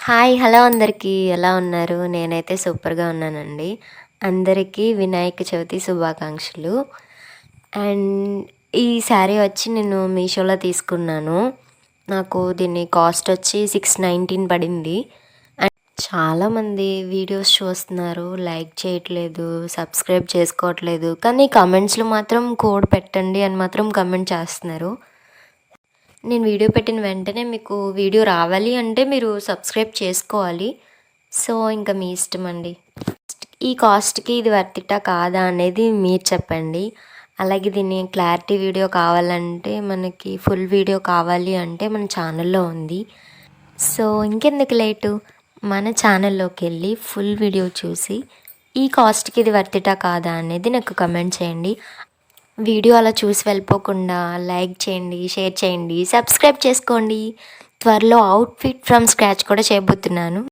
Hi! Hello అందరికీ. ఎలా ఉన్నారు? నేనైతే సూపర్‌గా ఉన్నానండి. అందరికీ వినాయక చవితి శుభాకాంక్షలు. అండ్ ఈ శారీ వచ్చి నేను మీషోలో తీసుకున్నాను. నాకు దీని కాస్ట్ వచ్చి 619 పడింది. అండ్ చాలామంది వీడియోస్ చూస్తున్నారు, లైక్ చేయట్లేదు, సబ్స్క్రైబ్ చేసుకోవట్లేదు. కానీ కామెంట్స్‌లో మాత్రం కోడ్ పెట్టండి అని మాత్రం కామెంట్ చేస్తున్నారు. నేను వీడియో పెట్టిన వెంటనే మీకు వీడియో రావాలి అంటే మీరు సబ్స్క్రైబ్ చేసుకోవాలి. సో ఇంకా మీ ఇష్టం అండి. ఈ కాస్ట్‌కి ఇది వర్త్ కాదా అనేది మీరు చెప్పండి. అలాగే దీన్ని క్లారిటీ వీడియో కావాలంటే మనకి ఫుల్ వీడియో కావాలి అంటే మన ఛానల్లో ఉంది. సో ఇంకెందుకు లేటు, మన ఛానల్లోకి వెళ్ళి ఫుల్ వీడియో చూసి ఈ కాస్ట్‌కి ఇది వర్త్ కాదా అనేది నాకు కమెంట్ చేయండి. వీడియో అలా చూసి వెళ్ళిపోకుండా లైక్ చేయండి, షేర్ చేయండి, సబ్స్క్రైబ్ చేసుకోండి. త్వరలో అవుట్ఫిట్ ఫ్రమ్ స్క్రాచ్ కూడా చేయబోతున్నాను.